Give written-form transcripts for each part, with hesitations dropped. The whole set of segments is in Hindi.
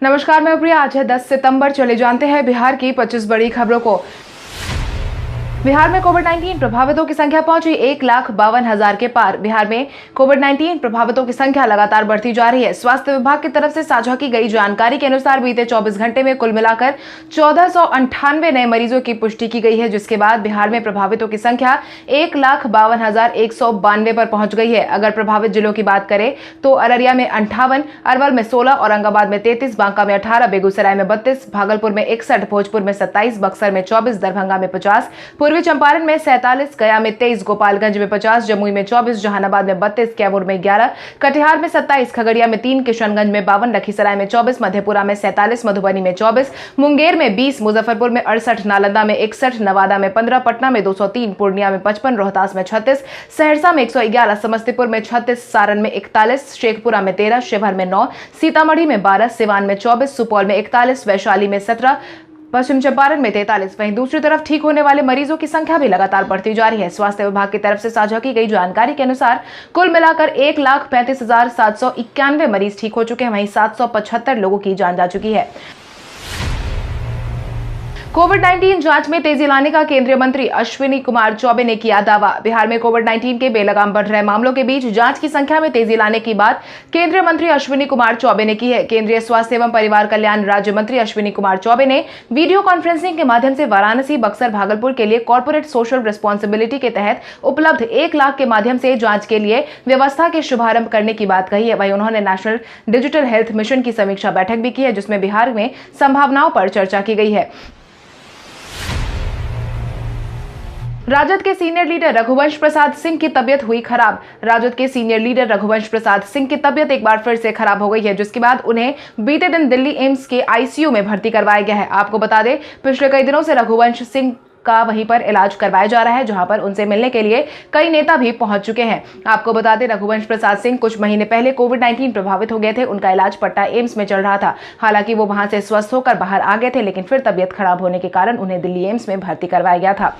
नमस्कार, मैं प्रिया। आज है 10 सितंबर। चले जानते हैं बिहार की 25 बड़ी खबरों को। बिहार में कोविड-19 प्रभावितों की संख्या पहुंची 1,52,000 के पार। बिहार में कोविड-19 प्रभावितों की संख्या लगातार बढ़ती जा रही है। स्वास्थ्य विभाग की तरफ से साझा की गई जानकारी के अनुसार बीते 24 घंटे में कुल मिलाकर 1498 नए मरीजों की पुष्टि की गई है, जिसके बाद बिहार में प्रभावितों की संख्या 1,52,192 पर पहुंच गई है। अगर प्रभावित जिलों की बात करें तो अररिया में 58, अरवल में 16, औरंगाबाद में 33, बांका में 18, बेगूसराय में 32, भागलपुर में 61, भोजपुर में 27, बक्सर में 24, दरभंगा में 50, पूर्वी चंपारण में 47, गया में 23, गोपालगंज में 50, जमुई में 24, जहानाबाद में 32, कैमूर में 11, कटिहार में 27, खगड़िया में 3, किशनगंज में 52, लखीसराय में 24, मधेपुरा में 47, मधुबनी में 24, मुंगेर में 20, मुजफ्फरपुर में 68, नालंदा में 61, नवादा में 15, पटना में 203, पूर्णिया में 55, रोहतास में 36, सहरसा में 111, समस्तीपुर में 36, सारण में 41, शेखपुरा में 13, शिवहर में 9, सीतामढ़ी में 12, सिवान में 24, सुपौल में 41, वैशाली में 17, पश्चिम चंपारण में 43। वहीं दूसरी तरफ ठीक होने वाले मरीजों की संख्या भी लगातार बढ़ती जा रही है। स्वास्थ्य विभाग की तरफ से साझा की गई जानकारी के अनुसार कुल मिलाकर 1,35,791 मरीज ठीक हो चुके हैं। वहीं 775 लोगों की जान जा चुकी है। कोविड-19 जांच में तेजी लाने का केंद्रीय मंत्री अश्विनी कुमार चौबे ने किया दावा। बिहार में कोविड-19 के बेलगाम बढ़ रहे मामलों के बीच जांच की संख्या में तेजी लाने की बात केंद्रीय मंत्री अश्विनी कुमार चौबे ने की है। केंद्रीय स्वास्थ्य एवं परिवार कल्याण राज्य मंत्री अश्विनी कुमार चौबे ने वीडियो कॉन्फ्रेंसिंग के माध्यम से वाराणसी, बक्सर, भागलपुर के लिए कॉर्पोरेट सोशल रिस्पॉन्सिबिलिटी के तहत उपलब्ध 1 लाख के माध्यम से जांच के लिए व्यवस्था के शुभारंभ करने की बात कही है। वहीं उन्होंने नेशनल डिजिटल हेल्थ मिशन की समीक्षा बैठक भी की है, जिसमें बिहार में संभावनाओं पर चर्चा की गई है। राजद के सीनियर लीडर रघुवंश प्रसाद सिंह की तबियत हुई खराब। राजद के सीनियर लीडर रघुवंश प्रसाद सिंह की तबियत एक बार फिर से खराब हो गई है, जिसके बाद उन्हें बीते दिन दिल्ली एम्स के आईसीयू में भर्ती करवाया गया है। आपको बता दें, पिछले कई दिनों से रघुवंश सिंह का वहीं पर इलाज करवाया जा रहा है, जहां पर उनसे मिलने के लिए कई नेता भी पहुंच चुके हैं। आपको बता दें, रघुवंश प्रसाद सिंह कुछ महीने पहले कोविड-19 प्रभावित हो गए थे। उनका इलाज पटना एम्स में चल रहा था। हालांकि वो वहां से स्वस्थ होकर बाहर आ गए थे, लेकिन फिर तबियत खराब होने के कारण उन्हें दिल्ली एम्स में भर्ती करवाया गया था।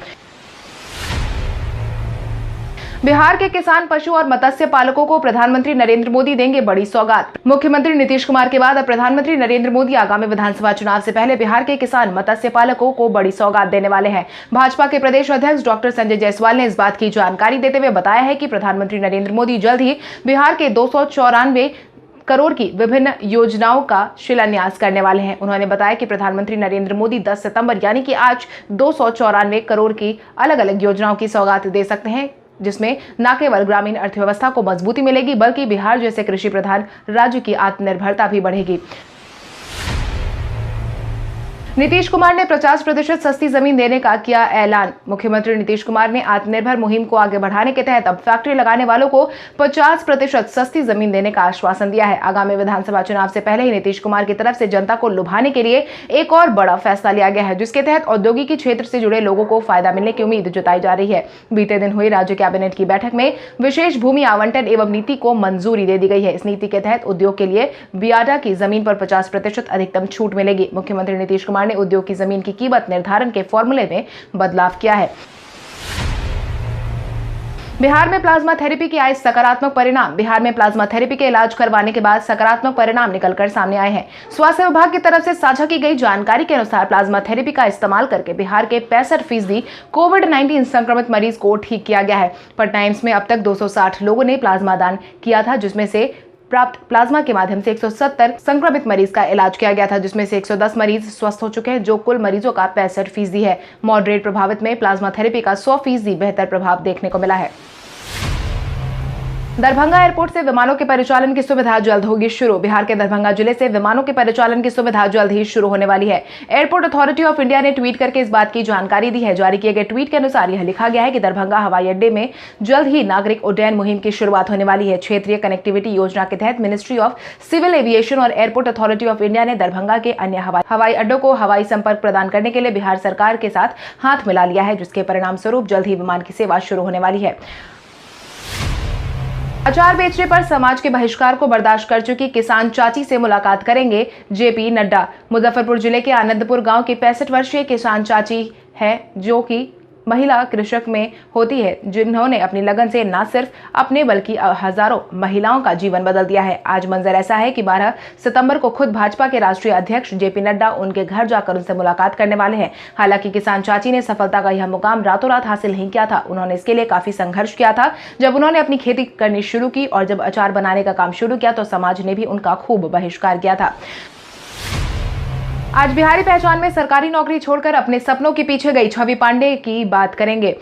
बिहार के किसान, पशु और मत्स्य पालकों को प्रधानमंत्री नरेंद्र मोदी देंगे बड़ी सौगात। मुख्यमंत्री नीतीश कुमार के बाद अब प्रधानमंत्री नरेंद्र मोदी आगामी विधानसभा चुनाव से पहले बिहार के किसान, मत्स्य पालकों को बड़ी सौगात देने वाले हैं। भाजपा के प्रदेश अध्यक्ष डॉक्टर संजय जायसवाल ने इस बात की जानकारी देते हुए बताया है कि प्रधानमंत्री नरेंद्र मोदी जल्द ही बिहार के 294 करोड़ की विभिन्न योजनाओं का शिलान्यास करने वाले हैं। उन्होंने बताया कि प्रधानमंत्री नरेंद्र मोदी 10 सितंबर यानी कि आज 294 करोड़ की अलग अलग योजनाओं की सौगात दे सकते हैं, जिसमें न केवल ग्रामीण अर्थव्यवस्था को मजबूती मिलेगी, बल्कि बिहार जैसे कृषि प्रधान राज्य की आत्मनिर्भरता भी बढ़ेगी। नीतीश कुमार ने 50% सस्ती जमीन देने का किया ऐलान। मुख्यमंत्री नीतीश कुमार ने आत्मनिर्भर मुहिम को आगे बढ़ाने के तहत अब फैक्ट्री लगाने वालों को 50% सस्ती जमीन देने का आश्वासन दिया है। आगामी विधानसभा चुनाव से पहले ही नीतीश कुमार की तरफ से जनता को लुभाने के लिए एक और बड़ा फैसला लिया गया है, जिसके तहत औद्योगिकी क्षेत्र से जुड़े लोगों को फायदा मिलने की उम्मीद जताई जा रही है। बीते दिन हुई राज्य कैबिनेट की बैठक में विशेष भूमि आवंटन एवं नीति को मंजूरी दे दी गई है। इस नीति के तहत उद्योग के लिए बियाडा की जमीन पर 50% अधिकतम छूट मिलेगी। मुख्यमंत्री नीतीश कुमार ने उद्योग की जमीन की कीमत निर्धारण के फॉर्मूले में बदलाव किया है। बिहार में प्लाज्मा थेरेपी के आए सकारात्मक परिणाम। बिहार में प्लाज्मा थेरेपी के इलाज करवाने के बाद सकारात्मक परिणाम निकलकर सामने आए हैं। स्वास्थ्य विभाग की तरफ से साझा की गई जानकारी के अनुसार प्लाज्मा थेरेपी का इस्तेमाल करके बिहार के 65% कोविड-19 संक्रमित मरीज को ठीक किया गया है। पटना एम्स में अब तक 260 लोगों ने प्लाज्मा दान किया था, जिसमें से प्राप्त प्लाज्मा के माध्यम से 170 संक्रमित मरीज का इलाज किया गया था, जिसमें से 110 मरीज स्वस्थ हो चुके हैं, जो कुल मरीजों का 65% है। मॉडरेट प्रभावित में प्लाज्मा थेरेपी का 100% बेहतर प्रभाव देखने को मिला है। दरभंगा एयरपोर्ट से विमानों के परिचालन की सुविधा जल्द होगी शुरू। बिहार के दरभंगा जिले से विमानों के परिचालन की सुविधा जल्द ही शुरू होने वाली है। एयरपोर्ट अथॉरिटी ऑफ इंडिया ने ट्वीट करके इस बात की जानकारी दी है। जारी किए गए ट्वीट के अनुसार यह लिखा गया है कि दरभंगा हवाई अड्डे में जल्द ही नागरिक उड्डयन मुहिम की शुरुआत होने वाली है। क्षेत्रीय कनेक्टिविटी योजना के तहत मिनिस्ट्री ऑफ सिविल एविएशन और एयरपोर्ट अथॉरिटी ऑफ इंडिया ने दरभंगा के अन्य हवाई अड्डों को हवाई संपर्क प्रदान करने के लिए बिहार सरकार के साथ हाथ मिला लिया है, जिसके परिणाम स्वरूप जल्द ही विमान की सेवा शुरू होने वाली है। अचार बेचने पर समाज के बहिष्कार को बर्दाश्त कर चुकी किसान चाची से मुलाकात करेंगे जेपी नड्डा। मुजफ्फरपुर जिले के आनंदपुर गांव की 65 वर्षीय किसान चाची है, जो कि महिला कृषक में होती है, जिन्होंने अपनी लगन से न सिर्फ अपने बल्कि हजारों महिलाओं का जीवन बदल दिया है। आज मंजर ऐसा है कि 12 सितंबर को खुद भाजपा के राष्ट्रीय अध्यक्ष जेपी नड्डा उनके घर जाकर उनसे मुलाकात करने वाले हैं। हालांकि किसान चाची ने सफलता का यह मुकाम रातों रात हासिल नहीं किया था। उन्होंने इसके लिए काफी संघर्ष किया था। जब उन्होंने अपनी खेती करनी शुरू की और जब अचार बनाने का काम शुरू किया तो समाज ने भी उनका खूब बहिष्कार किया था। आज बिहारी पहचान में सरकारी नौकरी छोड़कर अपने सपनों के पीछे गई छवि पांडे की बात करेंगे।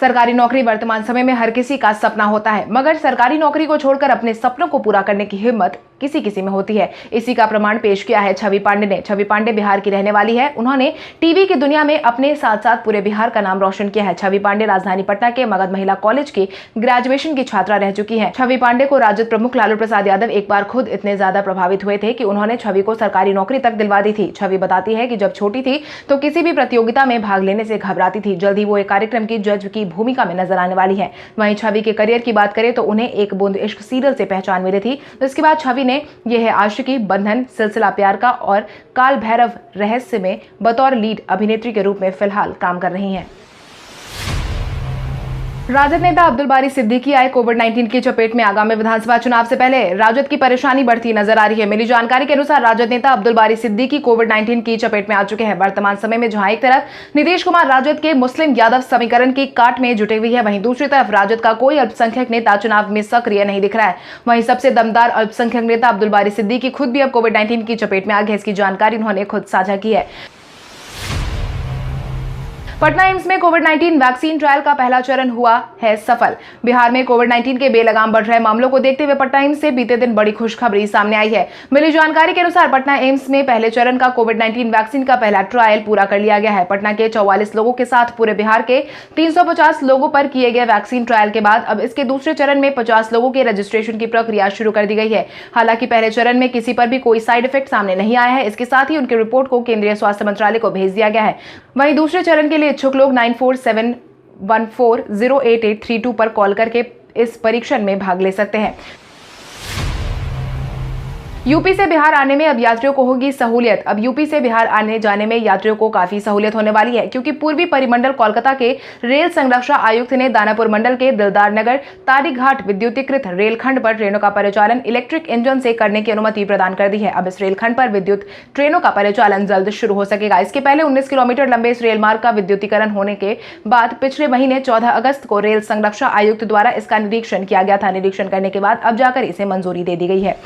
सरकारी नौकरी वर्तमान समय में हर किसी का सपना होता है, मगर सरकारी नौकरी को छोड़कर अपने सपनों को पूरा करने की हिम्मत किसी किसी में होती है। इसी का प्रमाण पेश किया है छवि पांडे ने। छवि पांडे बिहार की रहने वाली है। उन्होंने टीवी की दुनिया में अपने साथ साथ पूरे बिहार का नाम रोशन किया है। छवि पांडे राजधानी पटना के मगध महिला कॉलेज की ग्रेजुएशन की छात्रा रह चुकी है। छवि पांडे को राजद प्रमुख लालू प्रसाद यादव एक बार खुद इतने ज्यादा प्रभावित हुए थे कि उन्होंने छवि को सरकारी नौकरी तक दिलवा दी थी। छवि बताती है कि जब छोटी थी तो किसी भी प्रतियोगिता में भाग लेने से घबराती थी। जल्द ही वो एक कार्यक्रम की जज की भूमिका में नजर आने वाली है। वहीं छवि के करियर की बात करें तो उन्हें एक बूंद इश्क सीरियल से पहचान मिली थी। इसके बाद छवि ने यह है आशिकी, बंधन, सिलसिला प्यार का और काल भैरव रहस्य में बतौर लीड अभिनेत्री के रूप में फिलहाल काम कर रही हैं। राजद नेता अब्दुल बारी सिद्दीकी आए कोविड-19 की चपेट में। आगामी विधानसभा चुनाव से पहले राजद की परेशानी बढ़ती नजर आ रही है। मिली जानकारी के अनुसार राजद नेता अब्दुल बारी सिद्दीकी कोविड-19 की चपेट में आ चुके हैं। वर्तमान समय में जहां एक तरफ नीतीश कुमार राजद के मुस्लिम यादव समीकरण की काट में जुटे हुए हैं, वहीं दूसरी तरफ राजद का कोई अल्पसंख्यक नेता चुनाव में सक्रिय नहीं दिख रहा है। वहीं सबसे दमदार अल्पसंख्यक नेता अब्दुल बारी सिद्दीकी खुद भी अब कोविड-19 की चपेट में आ गए। इसकी जानकारी उन्होंने खुद साझा की है। पटना एम्स में कोविड-19 वैक्सीन ट्रायल का पहला चरण हुआ है सफल। बिहार में कोविड-19 के बेलगाम बढ़ रहे मामलों को देखते हुए पटना एम्स से बीते दिन बड़ी खुशखबरी सामने आई है। मिली जानकारी के अनुसार पटना एम्स में पहले चरण का कोविड-19 वैक्सीन का पहला ट्रायल पूरा कर लिया गया है। पटना के 44 लोगों के साथ पूरे बिहार के 350 लोगों पर किए गए वैक्सीन ट्रायल के बाद अब इसके दूसरे चरण में 50 लोगों के रजिस्ट्रेशन की प्रक्रिया शुरू कर दी गई है। हालांकि पहले चरण में किसी पर भी कोई साइड इफेक्ट सामने नहीं आया है। इसके साथ ही उनकी रिपोर्ट को केंद्रीय स्वास्थ्य मंत्रालय को भेज दिया गया है। वहीं दूसरे चरण के लिए इच्छुक लोग 9471408832 पर कॉल करके इस परीक्षण में भाग ले सकते हैं। यूपी से बिहार आने में अब यात्रियों को होगी सहूलियत। अब यूपी से बिहार आने जाने में यात्रियों को काफी सहूलियत होने वाली है, क्योंकि पूर्वी परिमंडल कोलकाता के रेल संरक्षा आयुक्त ने दानापुर मंडल के दिलदार नगर तारीघाट विद्युतीकृत रेलखंड पर ट्रेनों का परिचालन इलेक्ट्रिक इंजन से करने की अनुमति प्रदान कर दी है। अब इस रेलखंड पर विद्युत ट्रेनों का परिचालन जल्द शुरू हो सकेगा। इसके पहले 19 किलोमीटर लंबे इस रेल मार्ग का विद्युतीकरण होने के बाद पिछले महीने 14 अगस्त को रेल संरक्षा आयुक्त द्वारा इसका निरीक्षण किया गया था। निरीक्षण करने के बाद अब जाकर इसे मंजूरी दे दी गई है।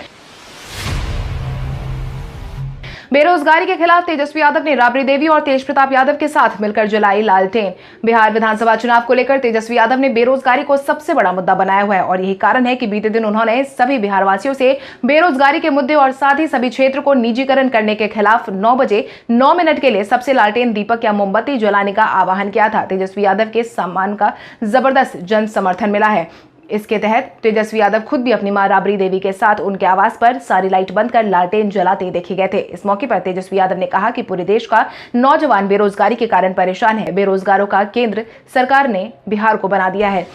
बेरोजगारी के खिलाफ तेजस्वी यादव ने राबड़ी देवी और तेज प्रताप यादव के साथ मिलकर जलाई लालटेन। बिहार विधानसभा चुनाव को लेकर तेजस्वी यादव ने बेरोजगारी को सबसे बड़ा मुद्दा बनाया हुआ है और यही कारण है कि बीते दिन उन्होंने सभी बिहार वासियों से बेरोजगारी के मुद्दे और साथ ही सभी क्षेत्र को निजीकरण करने के खिलाफ 9 बजे 9 मिनट के लिए सबसे लालटेन, दीपक या मोमबत्ती जलाने का आह्वान किया था। तेजस्वी यादव के सम्मान का जबरदस्त जन समर्थन मिला है। इसके तहत तेजस्वी यादव खुद भी अपनी मां राबड़ी देवी के साथ उनके आवास पर सारी लाइट बंद कर लालटेन जलाते देखे गए थे। इस मौके पर तेजस्वी यादव ने कहा कि पूरे देश का नौजवान बेरोजगारी के कारण परेशान है। बेरोजगारों का केंद्र सरकार ने बिहार को बना दिया है।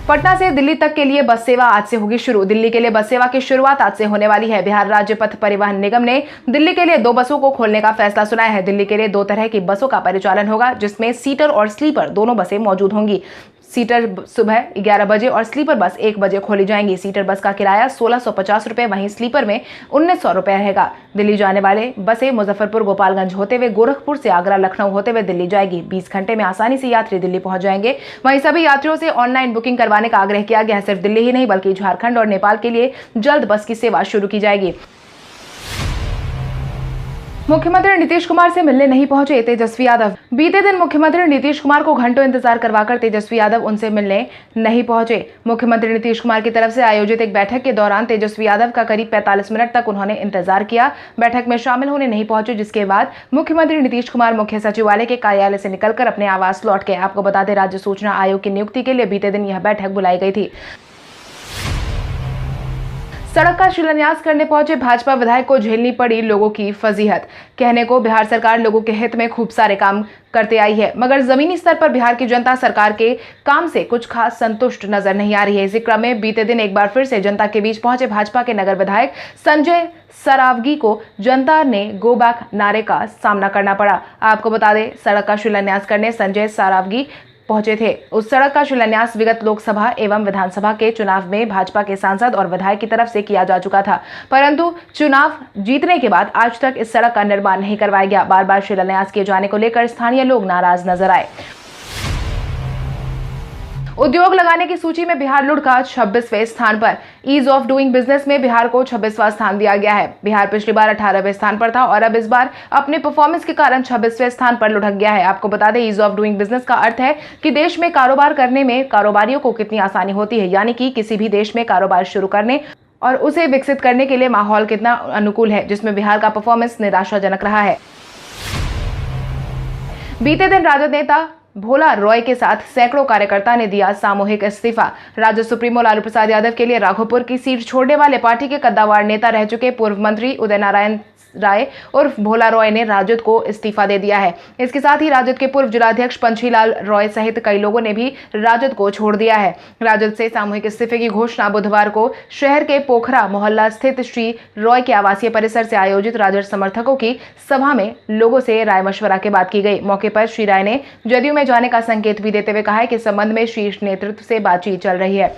पटना से दिल्ली तक के लिए बस सेवा आज से होगी शुरू। दिल्ली के लिए बस सेवा की शुरुआत आज से होने वाली है। बिहार राज्य पथ परिवहन निगम ने दिल्ली के लिए 2 बसों को खोलने का फैसला सुनाया है। दिल्ली के लिए 2 तरह की बसों का परिचालन होगा, जिसमें सीटर और स्लीपर दोनों बसें मौजूद होंगी। सीटर सुबह 11 बजे और स्लीपर बस 1 बजे खोली जाएंगी। सीटर बस का किराया 1650 रुपए, वहीं स्लीपर में 1900 रुपए रहेगा। दिल्ली जाने वाले बसें मुजफ्फरपुर गोपालगंज होते हुए गोरखपुर से आगरा लखनऊ होते हुए दिल्ली जाएगी। 20 घंटे में आसानी से यात्री दिल्ली पहुंच जाएंगे। वहीं सभी यात्रियों से ऑनलाइन बुकिंग करवाने का आग्रह किया गया है। सिर्फ दिल्ली ही नहीं बल्कि झारखंड और नेपाल के लिए जल्द बस की सेवा शुरू की जाएगी। मुख्यमंत्री नीतीश कुमार से मिलने नहीं पहुंचे तेजस्वी यादव। बीते दिन मुख्यमंत्री नीतीश कुमार को घंटों इंतजार करवाकर तेजस्वी यादव उनसे मिलने नहीं पहुंचे। मुख्यमंत्री नीतीश कुमार की तरफ से आयोजित एक बैठक के दौरान तेजस्वी यादव का करीब 45 मिनट तक उन्होंने इंतजार किया। बैठक में शामिल होने नहीं पहुंचे, जिसके बाद मुख्यमंत्री नीतीश कुमार मुख्य सचिवालय के कार्यालय से निकलकर अपने आवास लौट गए। आपको बता दें, राज्य सूचना आयोग की नियुक्ति के लिए बीते दिन यह बैठक बुलाई गई थी। सड़क का शिलान्यास करने पहुंचे भाजपा विधायक को झेलनी पड़ी लोगों की फजीहत। कहने को बिहार सरकार लोगों के हित में खूब सारे काम करते आई है, मगर जमीनी स्तर पर बिहार की जनता सरकार के काम से कुछ खास संतुष्ट नजर नहीं आ रही है। इसी क्रम में बीते दिन एक बार फिर से जनता के बीच पहुंचे भाजपा के नगर विधायक संजय सरावगी को जनता ने गो बैक नारे का सामना करना पड़ा। आपको बता दें, सड़क का शिलान्यास करने संजय सरावगी पहुंचे थे। उस सड़क का शिलान्यास विगत लोकसभा एवं विधानसभा के चुनाव में भाजपा के सांसद और विधायक की तरफ से किया जा चुका था, परंतु चुनाव जीतने के बाद आज तक इस सड़क का निर्माण नहीं करवाया गया। बार बार शिलान्यास किए जाने को लेकर स्थानीय लोग नाराज नजर आए। उद्योग लगाने की सूची में बिहार लुढ़का 26वें स्थान पर। ईज ऑफ डूइंग बिजनेस में बिहार को 26वां स्थान दिया गया है। बिहार पिछली बार 18वें स्थान पर था और अब इस बार अपने परफॉर्मेंस के कारण 26वें स्थान पर लुढ़क गया है। आपको बता दें, ईज ऑफ डूइंग बिजनेस का अर्थ है कि देश में कारोबार करने में कारोबारियों को कितनी आसानी होती है, यानी कि किसी भी देश में कारोबार शुरू करने और उसे विकसित करने के लिए माहौल कितना अनुकूल है, जिसमें बिहार का परफॉर्मेंस निराशाजनक रहा है। बीते दिन राजद नेता भोला रॉय के साथ सैकड़ों कार्यकर्ता ने दिया सामूहिक इस्तीफा। राजद सुप्रीमो लालू प्रसाद यादव के लिए राघोपुर की सीट छोड़ने वाले पार्टी के कद्दावर नेता रह चुके पूर्व मंत्री उदय नारायण राय उर्फ भोला रॉय ने राजद को इस्तीफा दे दिया है। इसके साथ ही राजद के पूर्व जिलाध्यक्ष पंछीलाल रॉय सहित कई लोगों ने भी राजद को छोड़ दिया है। राजद से सामूहिक इस्तीफे की घोषणा बुधवार को शहर के पोखरा मोहल्ला स्थित श्री रॉय के आवासीय परिसर से आयोजित राजद समर्थकों की सभा में लोगों से राय मशवरा के बाद की गई। मौके पर श्री राय ने जदयू में जाने का संकेत भी देते हुए कहा है कि इस संबंध में शीर्ष नेतृत्व से बातचीत चल रही है।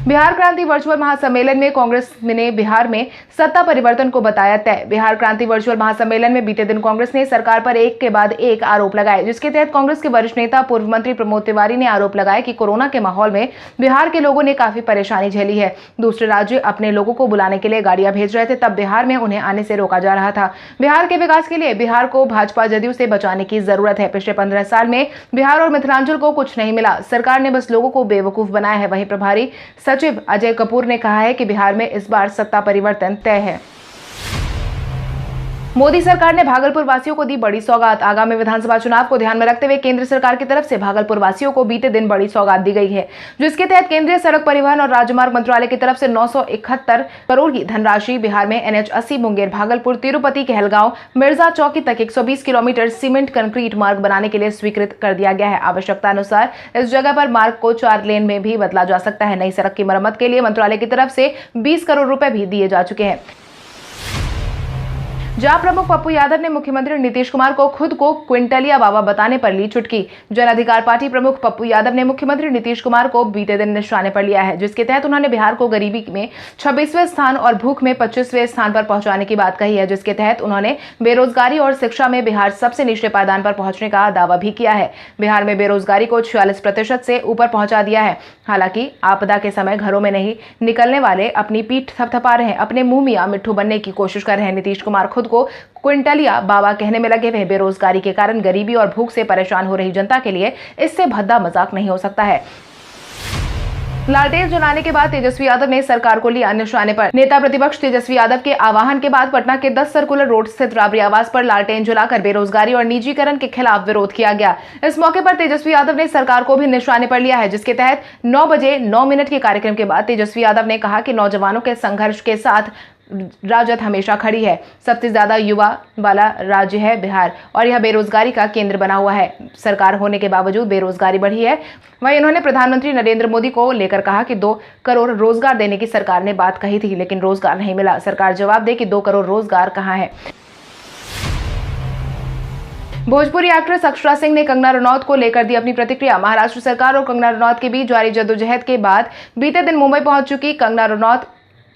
बिहार क्रांति वर्चुअल महासम्मेलन में कांग्रेस ने बिहार में सत्ता परिवर्तन को बताया तय। बिहार क्रांति वर्चुअल महासम्मेलन में बीते दिन कांग्रेस ने सरकार पर एक के बाद एक आरोप लगाए, जिसके तहत कांग्रेस के वरिष्ठ नेता पूर्व मंत्री प्रमोद तिवारी ने आरोप लगाया कि कोरोना के माहौल में बिहार के लोगों ने काफी परेशानी झेली है। दूसरे राज्य अपने लोगों को बुलाने के लिए गाड़ियां भेज रहे थे, तब बिहार में उन्हें आने से रोका जा रहा था। बिहार के विकास के लिए बिहार को भाजपा जदयू से बचाने की जरूरत है। पिछले 15 साल में बिहार और मिथिलांचल को कुछ नहीं मिला, सरकार ने बस लोगों को बेवकूफ बनाया है। वहीं प्रभारी सचिव अजय कपूर ने कहा है कि बिहार में इस बार सत्ता परिवर्तन तय है। मोदी सरकार ने भागलपुर वासियों को दी बड़ी सौगात। आगामी विधानसभा चुनाव को ध्यान में रखते हुए केंद्र सरकार की तरफ से भागलपुर वासियों को बीते दिन बड़ी सौगात दी गई है, जिसके तहत केंद्रीय सड़क परिवहन और राजमार्ग मंत्रालय की तरफ से 971 करोड़ की धनराशि बिहार में NH 80 मुंगेर भागलपुर तिरुपति कहलगांव मिर्जा चौकी तक 120 किलोमीटर सीमेंट कंक्रीट मार्ग बनाने के लिए स्वीकृत कर दिया गया है। आवश्यकता अनुसार इस जगह पर मार्ग को 4 लेन में भी बदला जा सकता है। नई सड़क की मरम्मत के लिए मंत्रालय की तरफ से 20 करोड़ रुपए भी दिए जा चुके हैं। जहां प्रमुख पप्पू यादव ने मुख्यमंत्री नीतीश कुमार को खुद को क्विंटलिया बाबा बताने पर ली चुटकी। जन अधिकार पार्टी प्रमुख पप्पू यादव ने मुख्यमंत्री नीतीश कुमार को बीते दिन निशाने पर लिया है, जिसके तहत उन्होंने बिहार को गरीबी में 26वें स्थान और भूख में 25वें स्थान पर पहुंचाने की बात कही है, जिसके तहत उन्होंने बेरोजगारी और शिक्षा में बिहार सबसे निचले पायदान पर पहुंचने का दावा भी किया है। बिहार में बेरोजगारी को 46% से ऊपर पहुंचा दिया है। हालांकि आपदा के समय घरों में नहीं निकलने वाले अपनी पीठ थपथपा रहे हैं, अपने मुंह मियां मिट्ठू बनने की कोशिश कर रहे हैं। नीतीश कुमार खुद को क्विंटलिया बाबा कहने में लगे हुए। बेरोजगारी के कारण गरीबी और भूख से परेशान हो रही जनता के लिए इससे भद्दा मजाक नहीं हो सकता है। लालटेन जलाने के बाद तेजस्वी यादव ने सरकार को लिया निशाने पर। नेता प्रतिपक्ष तेजस्वी यादव के आह्वान के बाद पटना के 10 सर्कुलर रोड स्थित राबड़ी आवास पर लालटेन जलाकर बेरोजगारी और निजीकरण के खिलाफ विरोध किया गया। इस मौके पर तेजस्वी यादव ने सरकार को भी निशाने पर लिया है, जिसके तहत 9 बजे 9 मिनट के कार्यक्रम के बाद तेजस्वी यादव ने कहा कि नौजवानों के संघर्ष के साथ राजद हमेशा खड़ी है। सबसे ज्यादा युवा वाला राज्य है बिहार और यह बेरोजगारी का केंद्र बना हुआ है। सरकार होने के बावजूद बेरोजगारी बढ़ी है। वहीं उन्होंने प्रधानमंत्री नरेंद्र मोदी को लेकर कहा कि 2 करोड़ रोजगार देने की सरकार ने बात कही थी, लेकिन रोजगार नहीं मिला। सरकार जवाब दे कि 2 करोड़ रोजगार कहां है। भोजपुरी एक्ट्रेस अक्षरा सिंह ने कंगना रनौत को लेकर दी अपनी प्रतिक्रिया। महाराष्ट्र सरकार और कंगना रनौत के बीच जारी जद्दोजहद के बाद बीते दिन मुंबई पहुंच चुकी कंगना रनौत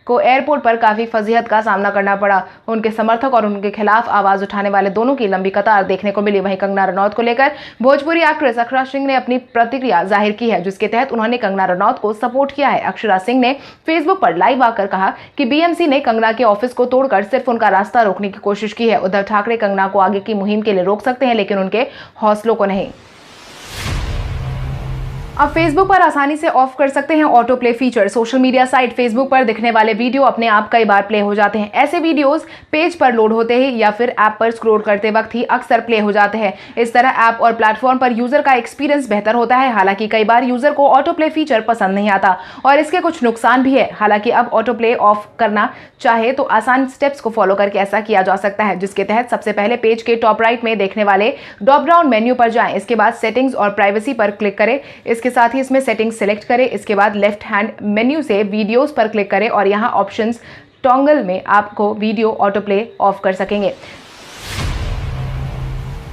को एयरपोर्ट पर काफी फजीहत का सामना करना पड़ा। उनके समर्थक और उनके खिलाफ आवाज उठाने वाले दोनों की लंबी कतार देखने को मिली। वहीं कंगना रनौत को लेकर भोजपुरी एक्ट्रेस अक्षरा सिंह ने अपनी प्रतिक्रिया जाहिर की है, जिसके तहत उन्होंने कंगना रनौत को सपोर्ट किया है। अक्षरा सिंह ने फेसबुक पर लाइव आकर कहा कि बीएमसी ने कंगना के ऑफिस को तोड़कर सिर्फ उनका रास्ता रोकने की कोशिश की है। उद्धव ठाकरे कंगना को आगे की मुहिम के लिए रोक सकते हैं, लेकिन उनके हौसलों को नहीं। अब फेसबुक पर आसानी से ऑफ कर सकते हैं auto play feature. Social media site Facebook पर दिखने वाले वीडियो अपने आप कई बार प्ले हो जाते हैं। ऐसे वीडियोस पेज पर लोड होते हैं या फिर ऐप पर स्क्रॉल करते वक्त ही अक्सर प्ले हो जाते हैं। इस तरह ऐप और प्लेटफॉर्म पर यूजर का एक्सपीरियंस बेहतर होता है। हालांकि कई बार यूजर को ऑटो प्ले फीचर पसंद नहीं आता और इसके कुछ नुकसान भी है। हालांकि अब ऑटो प्ले ऑफ करना चाहे तो आसान स्टेप्स को फॉलो करके ऐसा किया जा सकता है, जिसके तहत सबसे पहले पेज के टॉप राइट में देखने वाले ड्रॉप डाउन मेन्यू पर जाएं। इसके बाद सेटिंग्स और प्राइवेसी पर क्लिक करें। इसके साथ ही इसमें सेटिंग्स सिलेक्ट करें। इसके बाद लेफ्ट हैंड मेन्यू से वीडियोस पर क्लिक करें और यहां ऑप्शंस टॉगल में आपको वीडियो ऑटो प्ले ऑफ कर सकेंगे।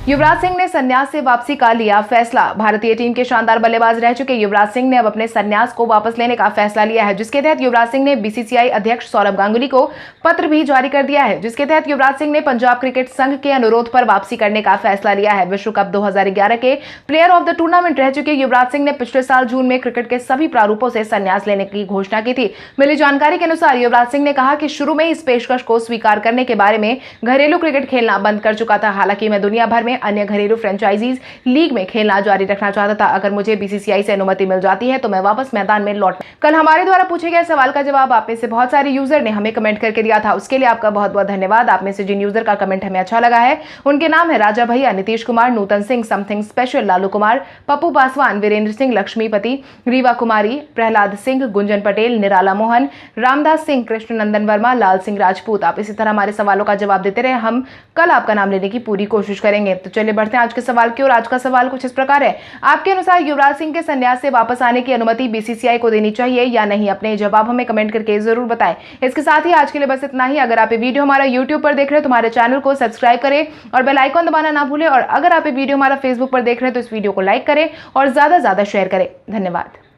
युवराज सिंह ने संन्यास से वापसी का लिया फैसला। भारतीय टीम के शानदार बल्लेबाज रह चुके युवराज सिंह ने अब अपने संन्यास को वापस लेने का फैसला लिया है, जिसके तहत युवराज सिंह ने बीसीसीआई अध्यक्ष सौरभ गांगुली को पत्र भी जारी कर दिया है, जिसके तहत युवराज सिंह ने पंजाब क्रिकेट संघ के अनुरोध पर वापसी करने का फैसला लिया है। विश्व कप 2011 के प्लेयर ऑफ द टूर्नामेंट रह चुके युवराज सिंह ने पिछले साल जून में क्रिकेट के सभी प्रारूपों से संन्यास लेने की घोषणा की थी। मिली जानकारी के अनुसार युवराज सिंह ने कहा कि शुरू में इस पेशकश को स्वीकार करने के बारे में घरेलू क्रिकेट खेलना बंद कर चुका था। हालांकि मैं दुनिया भर में अन्य घरेलू फ्रेंचाइजीज लीग में खेलना जारी रखना चाहता था। अगर मुझे बीसीसीआई से अनुमति मिल जाती है तो मैं वापस मैदान में लौट। कल हमारे द्वारा पूछे गए सवाल का जवाब आप में से बहुत सारे यूजर ने हमें कमेंट करके दिया था, उसके लिए आपका बहुत बहुत धन्यवाद। आप में से जिन यूजर का कमेंट हमें अच्छा लगा है उनके नाम है राजा भैया, नीतीश कुमार, नूतन सिंह, समथिंग स्पेशल, लालू कुमार, पप्पू पासवान, वीरेंद्र सिंह, लक्ष्मीपति, रीवा कुमारी, प्रहलाद सिंह, गुंजन पटेल, निराला मोहन, रामदास सिंह, कृष्ण नंदन वर्मा, लाल सिंह राजपूत। आप इसी तरह हमारे सवालों का जवाब देते रहे, हम कल आपका नाम लेने की पूरी कोशिश करेंगे। तो चलिए बढ़ते हैं आज के सवाल की ओर। आज का सवाल कुछ इस प्रकार है, आपके अनुसार युवराज सिंह के संन्यास से वापस आने की अनुमति बीसीसीआई को देनी चाहिए या नहीं? अपने जवाब हमें कमेंट करके जरूर बताएं। इसके साथ ही आज के लिए बस इतना ही। अगर आप ये वीडियो हमारा यूट्यूब पर देख रहे हैं तो हमारे चैनल को सब्सक्राइब करें और बेल आइकन दबाना ना भूलें। और अगर आप ये वीडियो हमारा फेसबुक पर देख रहे हैं तो इस वीडियो को लाइक करें और ज्यादा से ज्यादा शेयर करें। धन्यवाद।